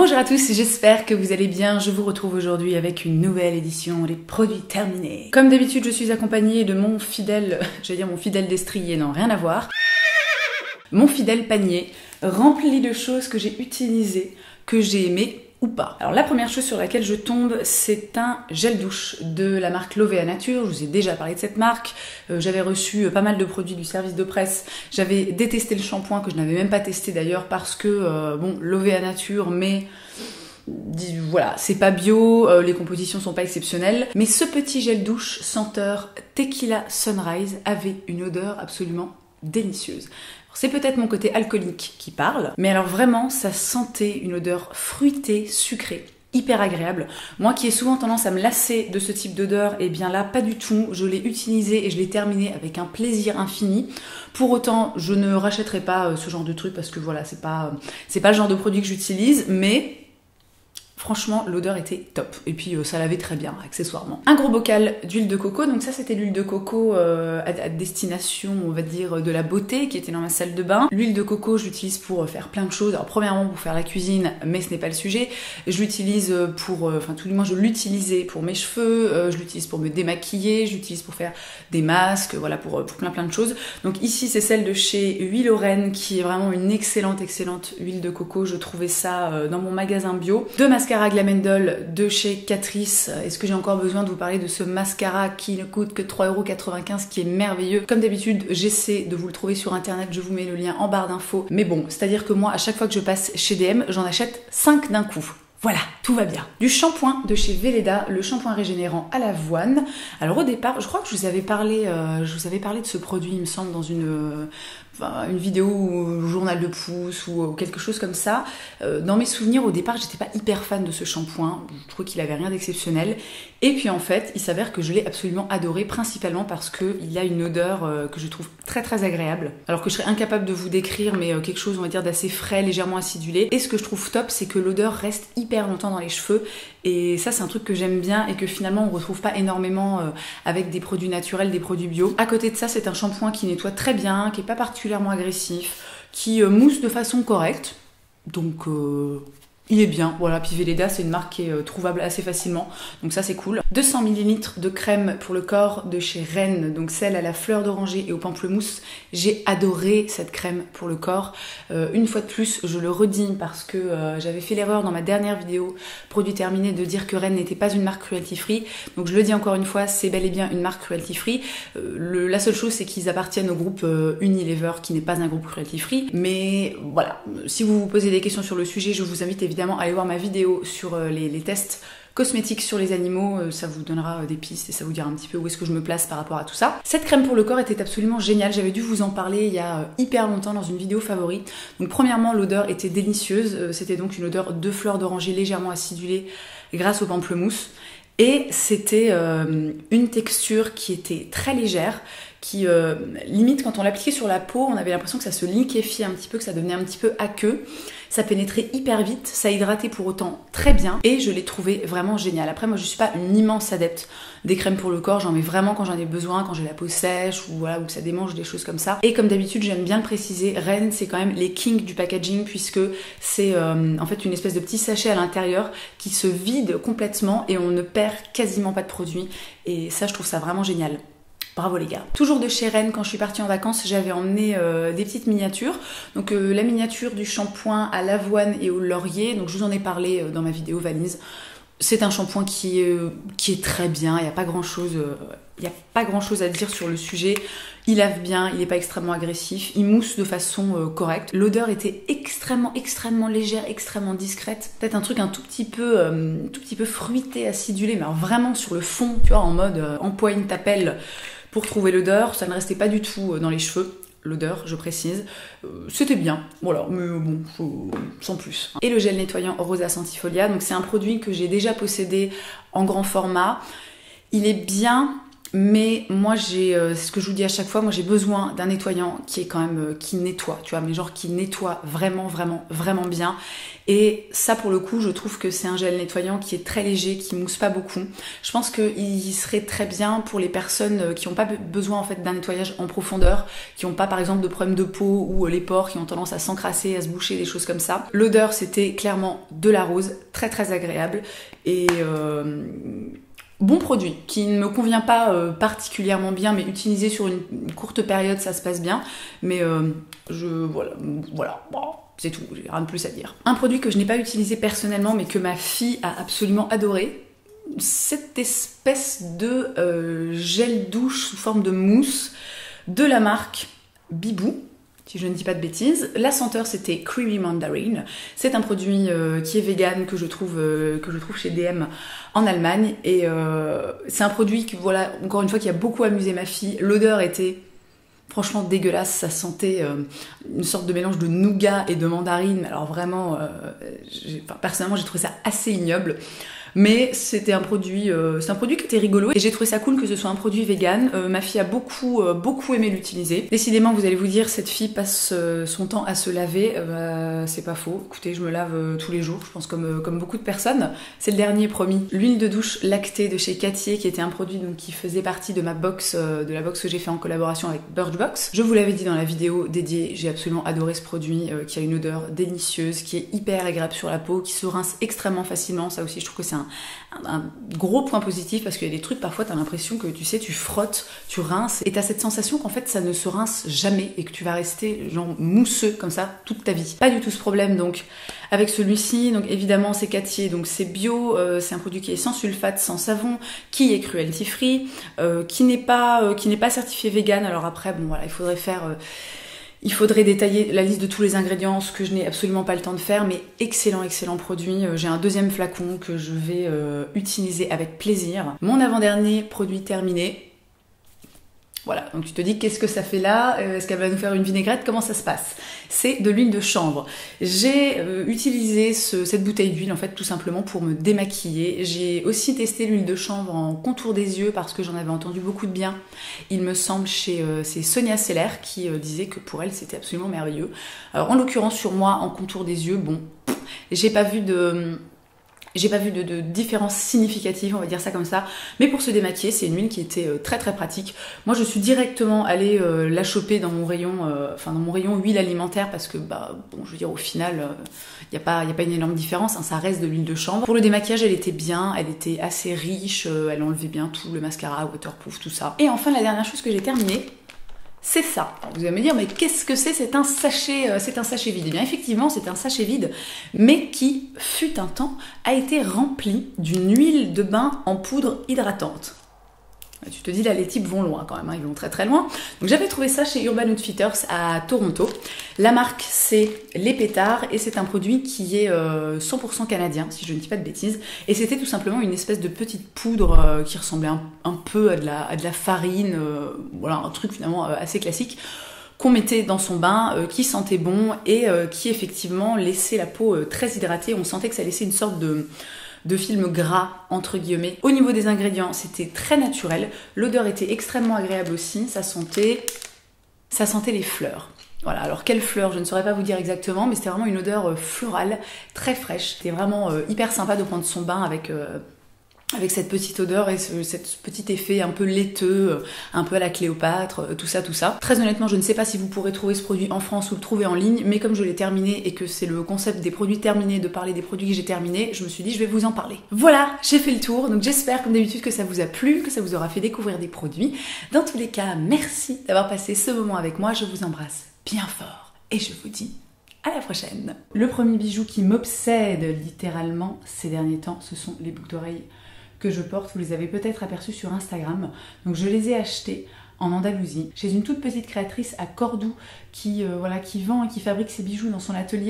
Bonjour à tous, j'espère que vous allez bien. Je vous retrouve aujourd'hui avec une nouvelle édition des produits terminés. Comme d'habitude, je suis accompagnée de mon fidèle, j'allais dire mon fidèle destrier, non, rien à voir. Mon fidèle panier, rempli de choses que j'ai utilisées, que j'ai aimées ou pas. Alors la première chose sur laquelle je tombe, c'est un gel douche de la marque Lovea Nature. Je vous ai déjà parlé de cette marque. J'avais reçu pas mal de produits du service de presse. J'avais détesté le shampoing que je n'avais même pas testé d'ailleurs parce que bon, Lovea Nature, mais voilà, c'est pas bio, les compositions sont pas exceptionnelles. Mais ce petit gel douche senteur Tequila Sunrise avait une odeur absolument délicieuse. C'est peut-être mon côté alcoolique qui parle, mais alors vraiment, ça sentait une odeur fruitée, sucrée, hyper agréable. Moi qui ai souvent tendance à me lasser de ce type d'odeur, et bien là, pas du tout. Je l'ai utilisé et je l'ai terminé avec un plaisir infini. Pour autant, je ne rachèterai pas ce genre de truc parce que voilà, c'est pas le genre de produit que j'utilise, mais franchement, l'odeur était top. Et puis, ça lavait très bien, accessoirement. Un gros bocal d'huile de coco. Donc ça, c'était l'huile de coco à destination, on va dire, de la beauté, qui était dans ma salle de bain. L'huile de coco, je l'utilise pour faire plein de choses. Alors, premièrement, pour faire la cuisine, mais ce n'est pas le sujet. Je l'utilise pour... Enfin, tout du moins, je l'utilisais pour mes cheveux. Je l'utilise pour me démaquiller. Je l'utilise pour faire des masques. Voilà, pour plein de choses. Donc ici, c'est celle de chez Huile Oren, qui est vraiment une excellente huile de coco. Je trouvais ça dans mon magasin bio. Deux mascaras Glamendol de chez Catrice. Est-ce que j'ai encore besoin de vous parler de ce mascara qui ne coûte que 3,95 €, qui est merveilleux. Comme d'habitude, j'essaie de vous le trouver sur internet, je vous mets le lien en barre d'infos. Mais bon, c'est-à-dire que moi, à chaque fois que je passe chez DM, j'en achète 5 d'un coup. Voilà, tout va bien. Du shampoing de chez Velleda, le shampoing régénérant à l'avoine. Alors au départ, je crois que je vous avais parlé de ce produit, il me semble, dans une vidéo ou journal de pouce ou quelque chose comme ça. Dans mes souvenirs, au départ, j'étais pas hyper fan de ce shampoing. Je trouvais qu'il avait rien d'exceptionnel. Et puis en fait, il s'avère que je l'ai absolument adoré, principalement parce qu'il a une odeur que je trouve très agréable. Alors que je serais incapable de vous décrire, mais quelque chose, on va dire, d'assez frais, légèrement acidulé. Et ce que je trouve top, c'est que l'odeur reste hyper longtemps dans les cheveux. Et ça, c'est un truc que j'aime bien et que finalement, on retrouve pas énormément avec des produits naturels, des produits bio. À côté de ça, c'est un shampoing qui nettoie très bien, qui est pas particulièrement agressif, qui mousse de façon correcte. Donc... il est bien, voilà. Puis Velleda, c'est une marque qui est trouvable assez facilement, donc ça c'est cool. 200 ml de crème pour le corps de chez Rennes, donc celle à la fleur d'oranger et au pamplemousse. J'ai adoré cette crème pour le corps. Une fois de plus, je le redis parce que j'avais fait l'erreur dans ma dernière vidéo produit terminé de dire que Rennes n'était pas une marque cruelty free. Donc je le dis encore une fois, c'est bel et bien une marque cruelty free. La seule chose, c'est qu'ils appartiennent au groupe Unilever, qui n'est pas un groupe cruelty free. Mais voilà, si vous vous posez des questions sur le sujet, je vous invite évidemment allez voir ma vidéo sur les tests cosmétiques sur les animaux, ça vous donnera des pistes et ça vous dira un petit peu où est-ce que je me place par rapport à tout ça. Cette crème pour le corps était absolument géniale, j'avais dû vous en parler il y a hyper longtemps dans une vidéo favorite. Donc premièrement, l'odeur était délicieuse, c'était donc une odeur de fleur d'oranger légèrement acidulée grâce au pamplemousse. Et c'était une texture qui était très légère, qui limite quand on l'appliquait sur la peau, on avait l'impression que ça se liquéfiait un petit peu, que ça devenait un petit peu aqueux. Ça pénétrait hyper vite, ça hydratait pour autant très bien et je l'ai trouvé vraiment génial. Après moi je suis pas une immense adepte des crèmes pour le corps, j'en mets vraiment quand j'en ai besoin, quand j'ai la peau sèche ou voilà, ou que ça démange, des choses comme ça. Et comme d'habitude j'aime bien le préciser, Rennes c'est quand même les kings du packaging puisque c'est en fait une espèce de petit sachet à l'intérieur qui se vide complètement et on ne perd quasiment pas de produit et ça je trouve ça vraiment génial. Bravo les gars. Toujours de chez Rennes, quand je suis partie en vacances, j'avais emmené des petites miniatures. Donc la miniature du shampoing à l'avoine et au laurier, donc je vous en ai parlé dans ma vidéo valise. C'est un shampoing qui est très bien, il n'y a pas grand chose à dire sur le sujet. Il lave bien, il n'est pas extrêmement agressif, il mousse de façon correcte. L'odeur était extrêmement légère, extrêmement discrète. Peut-être un truc un tout petit peu fruité, acidulé, mais alors vraiment sur le fond, tu vois, en mode empoigne ta pelle pour trouver l'odeur. Ça ne restait pas du tout dans les cheveux. L'odeur, je précise, c'était bien, voilà, mais bon, sans plus. Et le gel nettoyant Rosa Centifolia, donc c'est un produit que j'ai déjà possédé en grand format. Il est bien, mais moi j'ai, c'est ce que je vous dis à chaque fois, moi j'ai besoin d'un nettoyant qui est quand même, qui nettoie, tu vois, mais genre qui nettoie vraiment, vraiment, vraiment bien. Et ça pour le coup, je trouve que c'est un gel nettoyant qui est très léger, qui mousse pas beaucoup. Je pense qu'il serait très bien pour les personnes qui n'ont pas besoin en fait d'un nettoyage en profondeur, qui n'ont pas par exemple de problème de peau ou les pores qui ont tendance à s'encrasser, à se boucher, des choses comme ça. L'odeur c'était clairement de la rose, très très agréable et bon produit qui ne me convient pas particulièrement bien, mais utilisé sur une courte période ça se passe bien. Mais voilà. Bon, c'est tout, j'ai rien de plus à dire. Un produit que je n'ai pas utilisé personnellement mais que ma fille a absolument adoré, cette espèce de gel douche sous forme de mousse de la marque Bibou, si je ne dis pas de bêtises. La senteur c'était Creamy Mandarin. C'est un produit qui est vegan que je trouve chez DM en Allemagne et c'est un produit qui, voilà, encore une fois, qui a beaucoup amusé ma fille. L'odeur était franchement dégueulasse, ça sentait une sorte de mélange de nougat et de mandarine. Alors vraiment, personnellement j'ai trouvé ça assez ignoble. Mais c'était un produit, c'est un produit qui était rigolo et j'ai trouvé ça cool que ce soit un produit vegan. Ma fille a beaucoup aimé l'utiliser. Décidément, vous allez vous dire, cette fille passe son temps à se laver. C'est pas faux. Écoutez, je me lave tous les jours, je pense comme beaucoup de personnes. C'est le dernier, promis. L'huile de douche lactée de chez Cattier, qui était un produit donc, qui faisait partie de ma box, de la box que j'ai fait en collaboration avec Birchbox. Je vous l'avais dit dans la vidéo dédiée, j'ai absolument adoré ce produit qui a une odeur délicieuse, qui est hyper agréable sur la peau, qui se rince extrêmement facilement. Ça aussi, je trouve que c'est un gros point positif parce qu'il y a des trucs parfois t'as l'impression que tu sais tu frottes, tu rinces et t'as cette sensation qu'en fait ça ne se rince jamais et que tu vas rester genre mousseux comme ça toute ta vie. Pas du tout ce problème donc avec celui-ci. Donc évidemment c'est Cattier, donc c'est bio, c'est un produit qui est sans sulfate, sans savon, qui est cruelty free, qui n'est pas certifié vegan. Alors après bon voilà, il faudrait détailler la liste de tous les ingrédients, ce que je n'ai absolument pas le temps de faire, mais excellent produit. J'ai un deuxième flacon que je vais utiliser avec plaisir. Mon avant-dernier produit terminé. Voilà, donc tu te dis qu'est-ce que ça fait là? Est-ce qu'elle va nous faire une vinaigrette? Comment ça se passe? C'est de l'huile de chanvre. J'ai utilisé cette bouteille d'huile en fait tout simplement pour me démaquiller. J'ai aussi testé l'huile de chanvre en contour des yeux parce que j'en avais entendu beaucoup de bien. Il me semble c'est Sonia Seller qui disait que pour elle c'était absolument merveilleux. Alors en l'occurrence sur moi en contour des yeux, bon, j'ai pas vu de différence significative, on va dire ça comme ça. Mais pour se démaquiller, c'est une huile qui était très pratique. Moi, je suis directement allée la choper dans mon rayon, dans mon rayon huile alimentaire parce que, je veux dire, au final, il y a pas une énorme différence. Hein, ça reste de l'huile de chanvre. Pour le démaquillage, elle était bien, elle était assez riche, elle enlevait bien tout, le mascara, waterproof, tout ça. Et enfin, la dernière chose que j'ai terminée, c'est ça. Alors, vous allez me dire, mais qu'est-ce que c'est? C'est un sachet vide. Et bien effectivement, c'est un sachet vide, mais qui, fut un temps, a été rempli d'une huile de bain en poudre hydratante. Tu te dis là, les types vont loin quand même, hein, ils vont très loin. Donc j'avais trouvé ça chez Urban Outfitters à Toronto. La marque c'est Les Pétards et c'est un produit qui est 100% canadien, si je ne dis pas de bêtises. Et c'était tout simplement une espèce de petite poudre qui ressemblait un peu à de la farine, voilà, un truc finalement assez classique qu'on mettait dans son bain, qui sentait bon et qui effectivement laissait la peau très hydratée. On sentait que ça laissait une sorte de film gras entre guillemets. Au niveau des ingrédients, c'était très naturel. L'odeur était extrêmement agréable aussi. Ça sentait les fleurs. Voilà, alors quelles fleurs, je ne saurais pas vous dire exactement, mais c'était vraiment une odeur florale, très fraîche. C'était vraiment hyper sympa de prendre son bain avec cette petite odeur et ce petit effet un peu laiteux, un peu à la Cléopâtre, tout ça. Très honnêtement, je ne sais pas si vous pourrez trouver ce produit en France ou le trouver en ligne, mais comme je l'ai terminé et que c'est le concept des produits terminés, de parler des produits que j'ai terminés, je me suis dit je vais vous en parler. Voilà, j'ai fait le tour, donc j'espère comme d'habitude que ça vous a plu, que ça vous aura fait découvrir des produits. Dans tous les cas, merci d'avoir passé ce moment avec moi, je vous embrasse bien fort et je vous dis à la prochaine. Le premier bijou qui m'obsède littéralement ces derniers temps, ce sont les boucles d'oreilles que je porte. Vous les avez peut-être aperçus sur Instagram. Donc je les ai achetés en Andalousie chez une toute petite créatrice à Cordoue qui vend et qui fabrique ses bijoux dans son atelier.